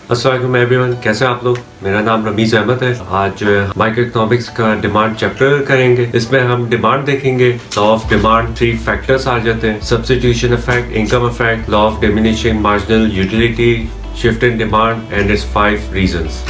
अस्सलाम वालेकुम एवरीवन, कैसे हैं आप लोग। मेरा नाम रमीज अहमद है। आज माइक्रो इकोनॉमिक्स का डिमांड चैप्टर करेंगे। इसमें हम डिमांड देखेंगे। लॉ ऑफ डिमांड 3 फैक्टर्स आ जाते हैं। Substitution effect, income effect, law of diminishing marginal utility, shift in demand and it's 5 reasons.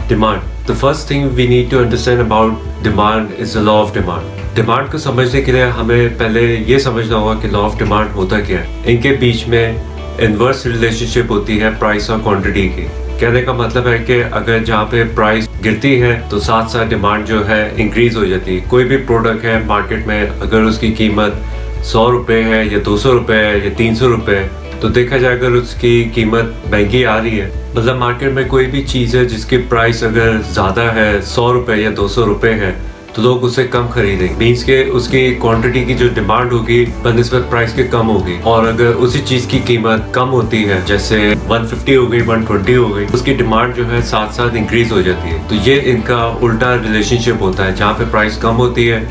Demand, the first thing we need to understand about demand is the law of demand. Demand को समझने के लिए हमें पहले ये समझना होगा कि लॉ ऑफ डिमांड होता क्या है। इनके बीच में इनवर्स रिलेशनशिप होती है प्राइस और क्वांटिटी की। कहने का मतलब है कि अगर जहाँ पे प्राइस गिरती है तो साथ साथ डिमांड जो है इंक्रीज हो जाती है। कोई भी प्रोडक्ट है मार्केट में, अगर उसकी कीमत 100 रुपये है या 200 रुपये है या 300 रुपये है, तो देखा जाए अगर उसकी कीमत महंगी आ रही है, मतलब मार्केट में कोई भी चीज़ है जिसकी प्राइस अगर ज़्यादा है, 100 रुपये या 200 रुपये है, तो लोग उसे कम खरीदेंगे। मीन्स के उसकी क्वांटिटी की जो डिमांड होगी बनिस्बत प्राइस के कम होगी। और अगर उसी चीज की कीमत कम होती है, जैसे 150 हो गई, 120 हो गई, उसकी डिमांड जो है साथ साथ इंक्रीज हो जाती है। तो ये इनका उल्टा रिलेशनशिप होता है। जहाँ पे प्राइस कम होती है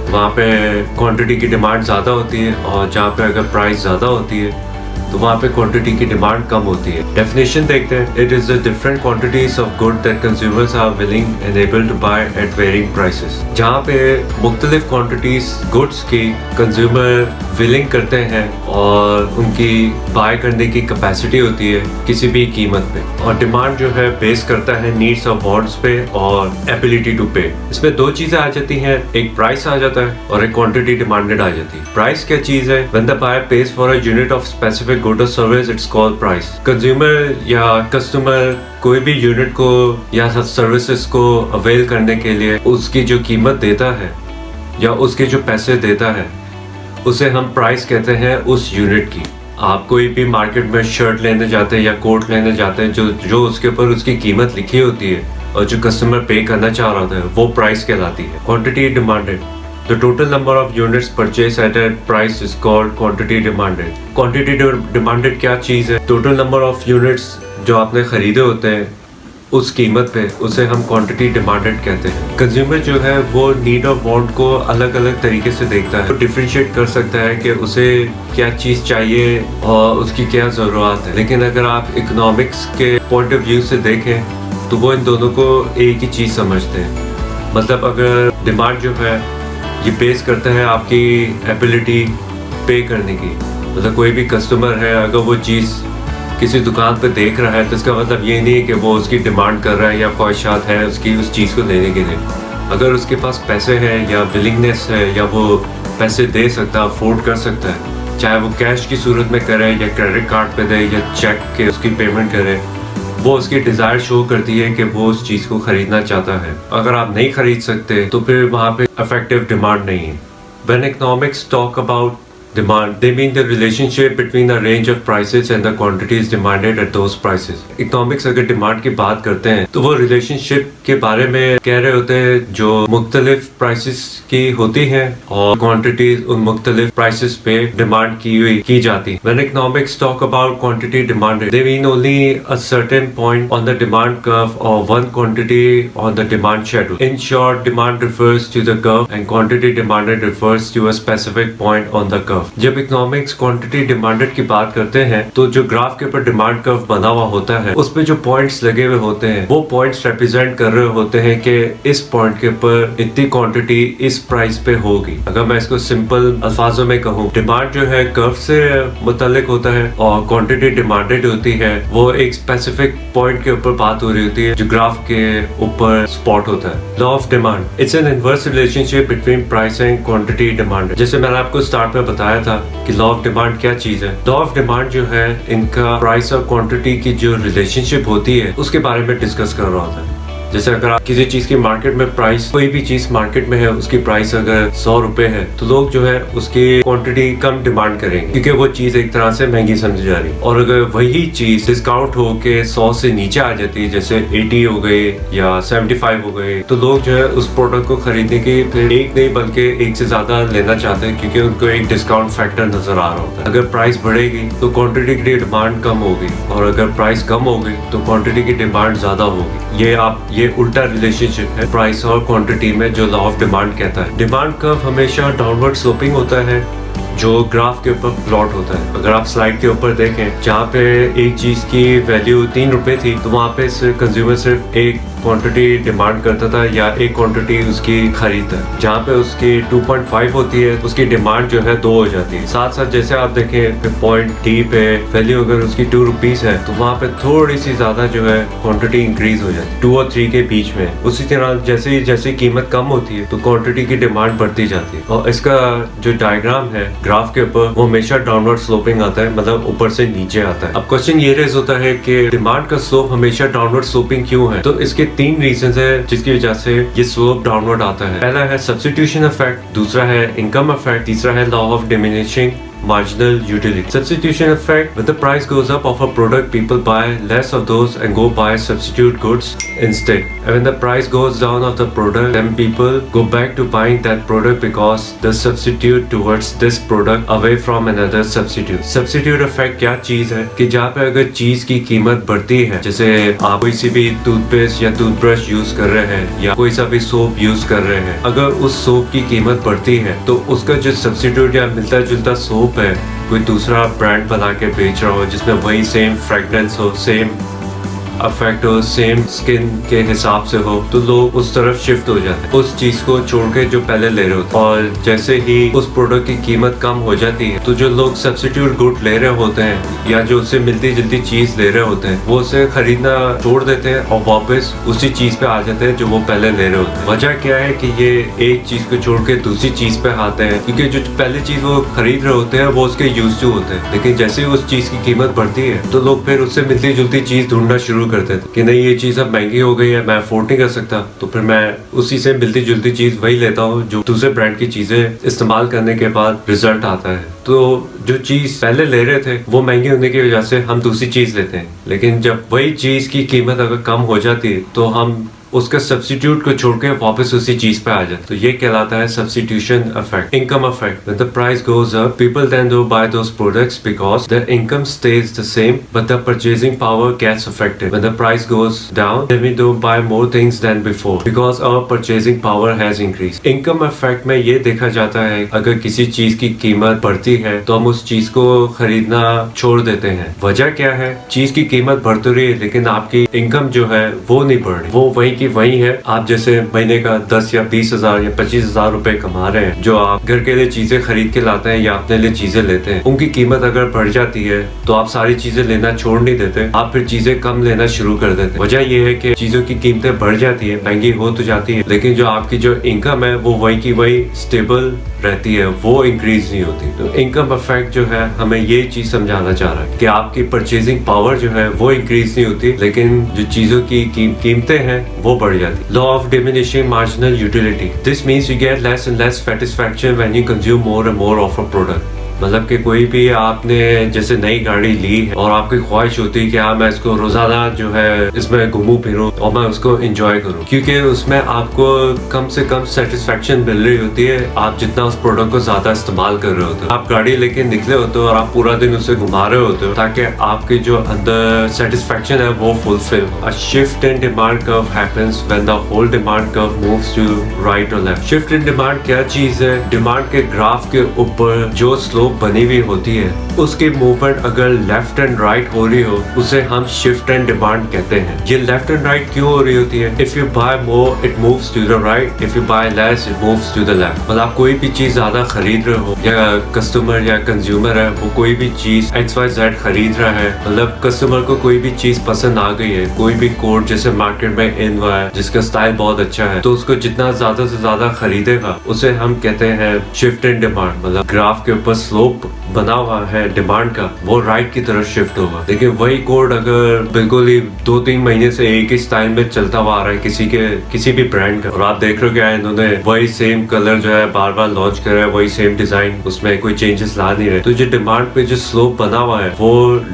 वहाँ पे क्वांटिटी की डिमांड ज़्यादा होती है, और जहाँ पे अगर प्राइस ज़्यादा होती है तो वहाँ पे क्वांटिटी की डिमांड कम होती है। डेफिनेशन देखते हैं। It is the different quantities of good that consumers are willing and able to buy at varying prices. जहाँ पे मुख्तलिफ क्वांटिटीज गुड्स की कंज्यूमर विलिंग करते हैं और उनकी बाय करने की कैपेसिटी होती है किसी भी कीमत पे। और डिमांड जो है बेस करता है नीड्स और वांट्स पे और एबिलिटी टू पे। इसमें 2 चीजें आ जाती हैं, एक प्राइस आ जाता है और एक क्वांटिटी डिमांडेड आ जाती है। प्राइस क्या चीज है? When the buyer pays for a unit of specific good और service, it's called price. Consumer या कस्टमर कोई भी यूनिट को या सर्विसेज को अवेल करने के लिए उसकी जो कीमत देता है या उसके जो पैसे देता है, उसे हम प्राइस कहते हैं उस यूनिट की। आप कोई भी मार्केट में शर्ट लेने जाते हैं या कोट लेने जाते हैं, जो उसके ऊपर उसकी कीमत लिखी होती है और जो कस्टमर पे करना चाह रहा होता है, वो प्राइस कहलाती है। Quantity demanded, the total number of units purchase at a price is called quantity demanded. Quantity demanded क्या चीज है? टोटल नंबर ऑफ यूनिट्स जो आपने खरीदे होते हैं उस कीमत पे, उसे हम क्वांटिटी डिमांडेड कहते हैं। कंज्यूमर जो है वो नीड और वांट को अलग अलग तरीके से देखता है, तो डिफरेंशिएट कर सकता है कि उसे क्या चीज़ चाहिए और उसकी क्या ज़रूरत है। लेकिन अगर आप इकोनॉमिक्स के पॉइंट ऑफ व्यू से देखें तो वो इन दोनों को एक ही चीज़ समझते हैं। मतलब अगर डिमांड जो है ये बेस करता है आपकी एबिलिटी पे करने की। मतलब कोई भी कस्टमर है, अगर वो चीज़ किसी दुकान पे देख रहा है तो इसका मतलब ये नहीं है कि वो उसकी डिमांड कर रहा है या ख्वाहिशात है उसकी उस चीज़ को लेने के लिए। अगर उसके पास पैसे हैं या विलिंगनेस है या वो पैसे दे सकता है, अफोर्ड कर सकता है, चाहे वो कैश की सूरत में करे या क्रेडिट कार्ड पे दे या चेक के उसकी पेमेंट करे, वो उसकी डिज़ायर शो करती है कि वो उस चीज़ को ख़रीदना चाहता है। अगर आप नहीं खरीद सकते तो फिर वहाँ पे इफेक्टिव डिमांड नहीं है। When economics talk about demand, they mean the relationship between a range of prices and the quantities demanded at those prices. Economics अगर डिमांड की बात करते हैं तो वो रिलेशनशिप के बारे में कह रहे होते हैं जो मुख्तलिफ प्राइसेस की होती हैं और क्वांटिटीज उन मुख्तलिफ प्राइसेस पे डिमांड की जाती है। When economics talk about quantity demanded, they mean only a certain point on the demand curve or one quantity on the demand schedule. In short, demand refers to the curve and quantity demanded refers to a specific point on the curve. जब economics quantity demanded की बात करते हैं तो जो graph के ऊपर demand curve बना हुआ होता है उस पे जो पॉइंट्स लगे हुए होते हैं वो पॉइंट्स रिप्रेजेंट कर रहे होते हैं कि इस पॉइंट के ऊपर इतनी क्वांटिटी इस प्राइस पे होगी। अगर मैं इसको सिंपल अल्फाजों में कहूँ, डिमांड जो है कर्व से मुतालिक होता है और क्वांटिटी डिमांडेड होती है वो एक स्पेसिफिक पॉइंट के ऊपर बात हो रही होती है जो ग्राफ के ऊपर स्पॉट होता है। Law of demand, it's an inverse relationship between price and quantity demanded. जैसे मैंने आपको स्टार्ट में बताया था कि लॉ ऑफ डिमांड क्या चीज है। लॉ ऑफ डिमांड जो है इनका प्राइस और क्वांटिटी की जो रिलेशनशिप होती है उसके बारे में डिस्कस कर रहा होता है। जैसे अगर आप किसी चीज की मार्केट में प्राइस, कोई भी चीज मार्केट में है उसकी प्राइस अगर 100 रुपए है तो लोग जो है उसकी क्वांटिटी कम डिमांड करेंगे क्योंकि वो चीज एक तरह से महंगी समझी जा रही है। और अगर वही चीज डिस्काउंट हो के 100 से नीचे आ जाती है, जैसे 80 हो गए या 75 हो गए, तो लोग जो है उस प्रोडक्ट को खरीदने की फिर एक नहीं बल्कि एक से ज्यादा लेना चाहते हैं क्योंकि उनको एक डिस्काउंट फैक्टर नजर आ रहा होता है। अगर प्राइस बढ़ेगी तो क्वांटिटी की डिमांड कम होगी और अगर प्राइस कम होगी तो क्वांटिटी की डिमांड ज्यादा होगी। ये उल्टा रिलेशनशिप है प्राइस और क्वांटिटी में जो लॉ ऑफ डिमांड कहता है। डिमांड कर्व हमेशा डाउनवर्ड स्लोपिंग होता है जो ग्राफ के ऊपर प्लॉट होता है। अगर आप स्लाइड के ऊपर देखें, जहाँ पे एक चीज की वैल्यू 3 रुपए थी, तो वहाँ पे कंज्यूमर सिर्फ एक क्वांटिटी डिमांड करता था या एक क्वांटिटी उसकी खरीदता है। जहाँ पे उसकी 2.5 होती है, उसकी डिमांड जो है 2 हो जाती है। साथ साथ जैसे आप देखें पॉइंट डी पे वैल्यू अगर उसकी 2 रुपीज है, तो वहाँ पे थोड़ी सी ज्यादा जो है क्वांटिटी इंक्रीज हो जाती है 2 और 3 के बीच में। उसी तरह जैसे जैसे कीमत कम होती है तो क्वांटिटी की डिमांड बढ़ती जाती है। और इसका जो डायग्राम है ग्राफ के ऊपर, वो हमेशा डाउनवर्ड स्लोपिंग आता है, मतलब ऊपर से नीचे आता है। अब क्वेश्चन ये रेज होता है कि डिमांड का स्लोप हमेशा डाउनवर्ड स्लोपिंग क्यों है? तो इसके 3 रीजन है जिसकी वजह से ये स्लोप डाउनवर्ड आता है। पहला है सब्स्टिट्यूशन इफेक्ट, दूसरा है इनकम इफेक्ट, तीसरा है law of diminishing marginal utility. Substitution effect: when the price goes up of a product, people buy less of those and go buy substitute goods instead. And when the price goes down of the product, then people go back to buying that product because the substitute towards this product away from another substitute. Substitute effect क्या चीज है कि जहाँ पे अगर चीज की कीमत बढ़ती है, जैसे आप कोई सी भी टूथपेस्ट या टूथब्रश यूज कर रहे हैं या कोई सा भी सोप यूज कर रहे हैं, अगर उस सोप की कीमत बढ़ती है तो उसका जो सब्स्टिट्यूट या मिलता जुलता सोप है, कोई दूसरा ब्रांड बना के बेच रहा हो जिसमें वही सेम फ्रेगनेंस हो, सेम अफेक्ट हो, सेम स्किन के हिसाब से हो, तो लोग उस तरफ शिफ्ट हो जाते हैं, उस चीज को छोड़ के जो पहले ले रहे होते हैं। और जैसे ही उस प्रोडक्ट की कीमत कम हो जाती है, तो जो लोग सब्स्टिट्यूट गुड ले रहे होते हैं या जो उससे मिलती जुलती चीज ले रहे होते हैं, वो उसे खरीदना छोड़ देते हैं और वापस उसी चीज पे आ जाते हैं जो वो पहले ले रहे होते हैं। वजह क्या है कि ये एक चीज को छोड़ के दूसरी चीज पे आते हैं, क्योंकि जो पहले चीज वो खरीद रहे होते हैं वो उसके यूज टू होते हैं। लेकिन जैसे ही उस चीज की कीमत बढ़ती है तो लोग फिर उससे मिलती जुलती चीज ढूंढना शुरू करते थे कि नहीं, ये चीज अब महंगी हो गई है, मैं अफोर्ड नहीं कर सकता, तो फिर मैं उसी से मिलती जुलती चीज वही लेता हूँ जो दूसरे ब्रांड की चीजें इस्तेमाल करने के बाद रिजल्ट आता है। तो जो चीज पहले ले रहे थे वो महंगी होने की वजह से हम दूसरी चीज लेते हैं, लेकिन जब वही चीज की कीमत अगर कम हो जाती है तो हम उसका सब्स्टिट्यूट को छोड़ के वापस उसी चीज पे आ जाते, तो ये कहलाता है substitution effect. Income effect: when the price goes up, people then do buy those products because their income stays the same but the purchasing power gets affected. When the price goes down, then we do buy more things than before because our purchasing power has increased. Income effect में ये देखा जाता है अगर किसी चीज की कीमत बढ़ती है तो हम उस चीज को खरीदना छोड़ देते हैं। वजह क्या है? चीज की कीमत बढ़ तो रही है लेकिन आपकी इनकम जो है वो नहीं बढ़ रही, वो वही वही है। आप जैसे महीने का 10 या 20 हजार या 25 हजार रुपए कमा रहे हैं, जो आप घर के लिए चीजें खरीद के लाते हैं या अपने लिए चीजें लेते हैं, उनकी कीमत अगर बढ़ जाती है तो आप सारी चीजें लेना छोड़ नहीं देते, आप फिर चीजें कम लेना शुरू कर देते हैं। वजह यह है कि चीजों की कीमतें बढ़ जाती है, महंगी हो तो जाती है, लेकिन जो आपकी जो इनकम है वो वही की वही स्टेबल रहती है, वो इंक्रीज नहीं होती। तो इनकम इफेक्ट जो है हमें ये चीज समझाना चाह रहा है कि आपकी परचेजिंग पावर जो है वो इंक्रीज नहीं होती, लेकिन जो चीजों की कीमतें हैं वो बढ़ जाती। Law of diminishing marginal utility: this means you get less and less satisfaction when you consume more and more of a product. मतलब कि कोई भी आपने जैसे नई गाड़ी ली है और आपकी ख्वाहिश होती है कि हाँ मैं इसको रोजाना जो है इसमें घूमूं फिरूं और मैं उसको एंजॉय करूं, क्योंकि उसमें आपको कम से कम सेटिस्फेक्शन मिल रही होती है आप जितना उस प्रोडक्ट को ज्यादा इस्तेमाल कर रहे होते हो। आप गाड़ी लेके निकले होते हो और आप पूरा दिन उसे घुमा रहे होते हो ताकि आपकी जो अंदर सेटिस्फेक्शन है वो फुलफिल हो। A shift in demand curve happens when the whole demand curve moves to right or left. Shift in demand क्या चीज है? डिमांड के ग्राफ के ऊपर जो स्लोप बनी हुई होती है उसकी मूवमेंट अगर लेफ्ट एंड राइट हो रही हो उसे हम शिफ्ट एंड डिमांड कहते हैं। ये लेफ्ट एंड राइट क्यों हो रही होती है? If you buy more it moves to the right, if you buy less it moves to the left. मतलब आप कोई भी चीज ज्यादा खरीद रहे हो या कस्टमर या कंज्यूमर है वो कोई भी चीज XYZ खरीद रहा है, मतलब कस्टमर को कोई भी चीज पसंद आ गई है, कोई भी कोट जैसे मार्केट में इन हुआ है जिसका स्टाइल बहुत अच्छा है, तो उसको जितना ज्यादा से ज्यादा खरीदेगा उसे हम कहते हैं शिफ्ट इन डिमांड। मतलब ग्राफ के ऊपर स्लोप बना हुआ है डिमांड का, वो राइट की तरफ शिफ्ट होगा। लेकिन वही कोड अगर बिल्कुल ही 2-3 महीने से एक ही स्टाइल में चलता हुआ आ रहा है किसी भी ब्रांड का, और आप देख रहे हो क्या इन्होंने वही सेम कलर जो है बार बार लॉन्च कर रहा है, वही सेम डिजाइन, उसमें कोई चेंजेस ला नहीं रहे, तो जो डिमांड पे जो स्लोप बना हुआ है वो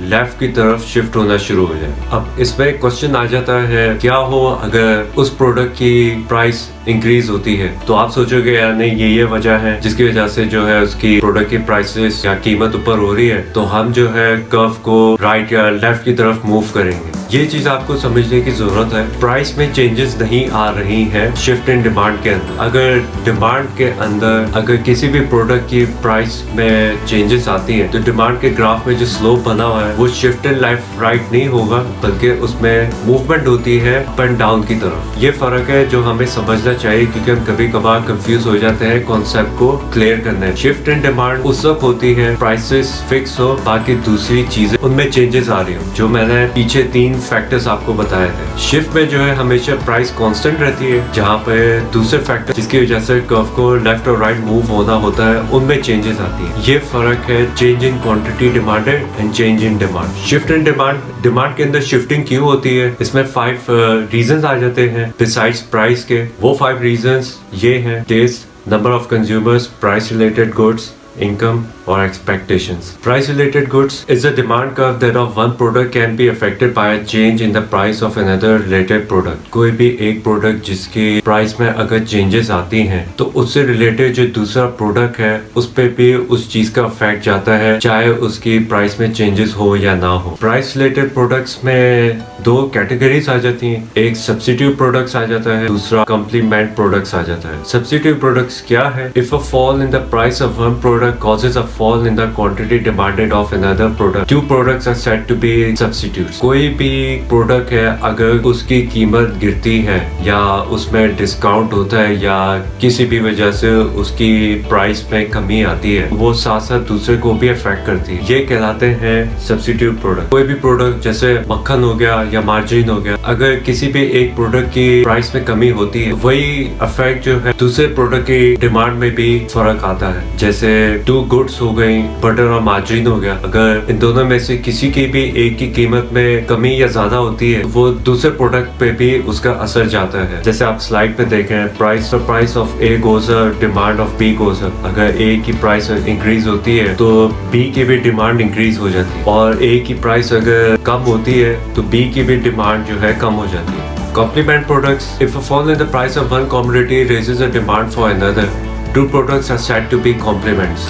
लेफ्ट की तरफ शिफ्ट होना शुरू हो जाए। अब इसमें एक क्वेश्चन आ जाता है क्या हो अगर उस प्रोडक्ट की प्राइस इंक्रीज होती है? तो आप सोचोगे यार नहीं ये वजह है जिसकी वजह से जो है उसकी प्रोडक्ट की प्राइसेस या कीमत ऊपर हो रही है, तो हम जो है कर्व को राइट या लेफ्ट की तरफ मूव करेंगे। ये चीज आपको समझने की जरूरत है। प्राइस में चेंजेस नहीं आ रही है शिफ्ट इन डिमांड के अंदर। अगर डिमांड के अंदर अगर किसी भी प्रोडक्ट की प्राइस में चेंजेस आती है तो डिमांड के ग्राफ में जो स्लोप बना हुआ है वो शिफ्ट इन लेफ्ट राइट नहीं होगा, बल्कि उसमें मूवमेंट होती है अप एंड डाउन की तरफ। ये फर्क है जो हमें समझना चाहिए, क्योंकि हम कभी कभार कंफ्यूज हो जाते हैं कॉन्सेप्ट को क्लियर करने में। शिफ्ट इन डिमांड उस वक्त होती है प्राइसेस फिक्स हो, बाकी दूसरी चीजें उनमें चेंजेस आ रही हो, जो मैंने पीछे 3 फैक्टर्स आपको बताए थे। शिफ्ट में जो है हमेशा प्राइस कांस्टेंट रहती है, जहाँ पे दूसरे फैक्टर जिसकी वजह से कर्व को लेफ्ट और राइट मूव होना होता है उनमें चेंजेस आती है। ये फर्क है change in quantity demanded and change in demand. Shift in demand के अंदर शिफ्टिंग क्यों होती है, इसमें 5 रीजंस आ जाते हैं बिसाइड्स प्राइस के। वो 5 रीजंस ये हैं: taste, number of consumers, price related goods, income or expectations. Price related goods is a demand curve that of one product can be affected by a change in the price of another related product. कोई भी एक product जिसकी price में अगर changes आती हैं तो उससे रिलेटेड जो दूसरा प्रोडक्ट है उस पे भी उस चीज का इफेक्ट जाता है, चाहे उसकी प्राइस में चेंजेस हो या ना हो। प्राइस रिलेटेड प्रोडक्ट्स में 2 कैटेगरीज आ जाती हैं, एक सब्स्टिट्यूट प्रोडक्ट्स आ जाता है, दूसरा कॉम्प्लीमेंट प्रोडक्ट्स आ जाता है। सब्स्टिट्यूट प्रोडक्ट्स क्या है? If a fall in the price of one product causes a fall in the quantity demanded of another product, 2 products are said to be substitutes. कोई भी product है अगर उसकी कीमत गिरती है या उसमें डिस्काउंट होता है या किसी भी वजह से उसकी प्राइस में कमी आती है, वो साथ साथ दूसरे को भी अफेक्ट करती है, ये कहलाते हैं सब्स्टिट्यूट प्रोडक्ट। कोई भी प्रोडक्ट जैसे मक्खन हो गया या मार्जिन हो गया, अगर किसी भी एक प्रोडक्ट की प्राइस में कमी होती है, वही अफेक्ट जो है दूसरे प्रोडक्ट की डिमांड में भी फर्क आता है। जैसे 2 गुड्स हो गई, बटर और मार्जिन हो गया, अगर इन दोनों में से किसी की भी एक की कीमत में कमी या ज्यादा होती है, वो दूसरे प्रोडक्ट पे भी उसका असर जाता है। जैसे आप स्लाइड पे देखें, price of A goes up, demand of B goes up. अगर ए की प्राइस इंक्रीज होती है तो बी की भी डिमांड इंक्रीज हो जाती है, और ए की प्राइस अगर कम होती है तो बी की भी डिमांड जो है कम हो जाती है। Complement products. If a fall in the price of one commodity raises a demand for another, 2 products are said to be complements.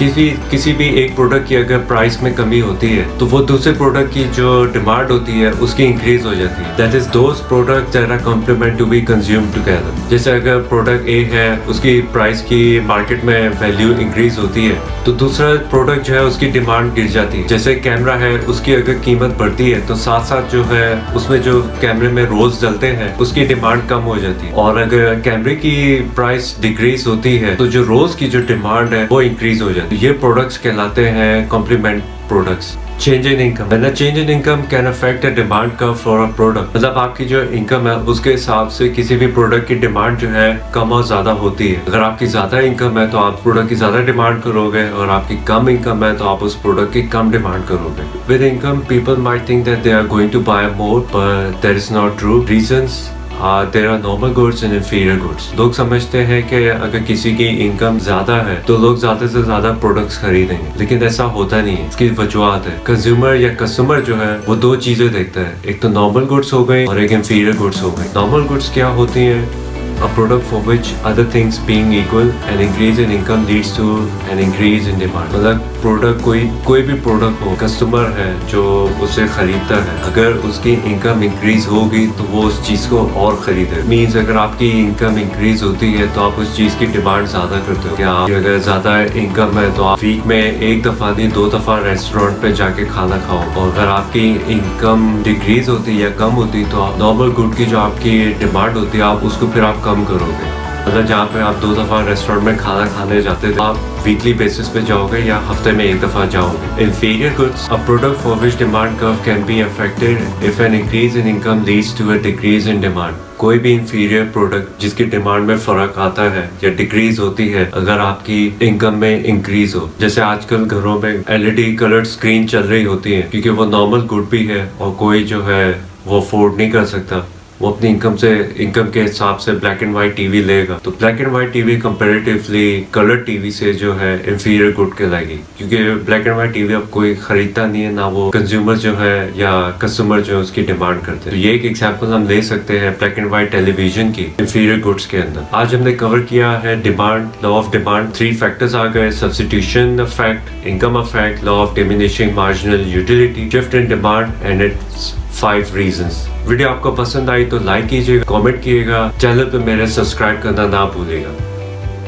किसी भी एक प्रोडक्ट की अगर प्राइस में कमी होती है तो वो दूसरे प्रोडक्ट की जो डिमांड होती है उसकी इंक्रीज हो जाती है। That is those products that are complement to be consumed together. जैसे अगर प्रोडक्ट ए है, उसकी प्राइस की मार्केट में वैल्यू इंक्रीज होती है तो दूसरा प्रोडक्ट जो है उसकी डिमांड गिर जाती है। जैसे कैमरा है, उसकी अगर कीमत बढ़ती है तो साथ साथ जो है उसमें जो कैमरे में रोल्स डलते हैं उसकी डिमांड कम हो जाती है, और अगर कैमरे की प्राइस डिक्रीज होती है तो जो रोल्स की जो डिमांड है वो इंक्रीज हो जाती है। ये प्रोडक्ट्स कहलाते हैं complement products. Change in income, change in income can affect the demand curve for a product. मतलब आपकी जो इनकम है उसके हिसाब से किसी भी प्रोडक्ट की डिमांड जो है कम और ज्यादा होती है। अगर आपकी ज्यादा इनकम है तो आप प्रोडक्ट की ज्यादा डिमांड करोगे, और आपकी कम इनकम है तो आप उस प्रोडक्ट की कम डिमांड करोगे। With income people might think that they are going to buy more, but that is not true. Reasons there are normal goods and inferior goods. लोग समझते हैं कि अगर किसी की इनकम ज्यादा है तो लोग ज्यादा से ज्यादा प्रोडक्ट्स खरीदेंगे, लेकिन ऐसा होता नहीं है। इसकी वजूहत है, कंज्यूमर या कस्टमर जो है वो 2 चीजें देखता है, एक तो नॉर्मल गुड्स हो गई और एक इंफीरियर गुड्स हो गई। नॉर्मल गुड्स क्या होती हैं? A product for which other things being equal, an increase in income leads to an increase in demand. मतलब प्रोडक्ट कोई भी प्रोडक्ट हो, कस्टमर है जो उसे खरीदता है, अगर उसकी इनकम इंक्रीज होगी तो वो उस चीज को और खरीदे। मीन्स अगर आपकी इनकम इंक्रीज होती है तो आप उस चीज की डिमांड ज्यादा करते हो। क्या अगर ज्यादा इनकम है तो आप वीक में 1 दफा नहीं 2 दफा रेस्टोरेंट पे जाके खाना खाओ, और अगर आपकी इनकम डिक्रीज होती है या कम होती तो आप नॉर्मल गुड की जो आपकी डिमांड होती है आप उसको फिर आप कम करोगे। मतलब जहाँ पे आप 2 दफा रेस्टोरेंट में खाना खाने जाते थे, आप वीकली बेसिस पे जाओगे या हफ्ते में 1 दफा जाओगे। Inferior goods, a product for which demand curve can be affected if an increase in income leads to a decrease in demand. कोई भी इंफीरियर प्रोडक्ट जिसकी डिमांड में फर्क आता है या डिक्रीज होती है अगर आपकी इनकम में इंक्रीज हो। जैसे आजकल घरों में LED कलर्ड स्क्रीन चल रही होती है, क्योंकि वो नॉर्मल गुड भी है और कोई जो है वो अफोर्ड नहीं कर सकता, वो अपनी इनकम के हिसाब से ब्लैक एंड व्हाइट टीवी लेगा। तो black and white TV comparatively colour TV से जो है इंफीरियर गुड कहलाएगी, क्योंकि ब्लैक एंड व्हाइट टीवी अब कोई खरीदता नहीं है, ना वो कंज्यूमर जो है या कस्टमर जो है उसकी डिमांड करते हैं। तो ये एक एग्जांपल हम ले सकते हैं ब्लैक एंड व्हाइट टेलीविजन की इंफीरियर गुड्स के अंदर। आज हमने कवर किया है demand, law of demand, 3 factors आ गए, substitution effect, income effect, law of diminishing marginal utility, shift in demand and it's 5 reasons. Video आपको पसंद आई तो लाइक कीजिएगा, कमेंट कीजिएगा, चैनल पे मेरे सब्सक्राइब करना ना भूलिएगा।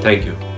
Thank you.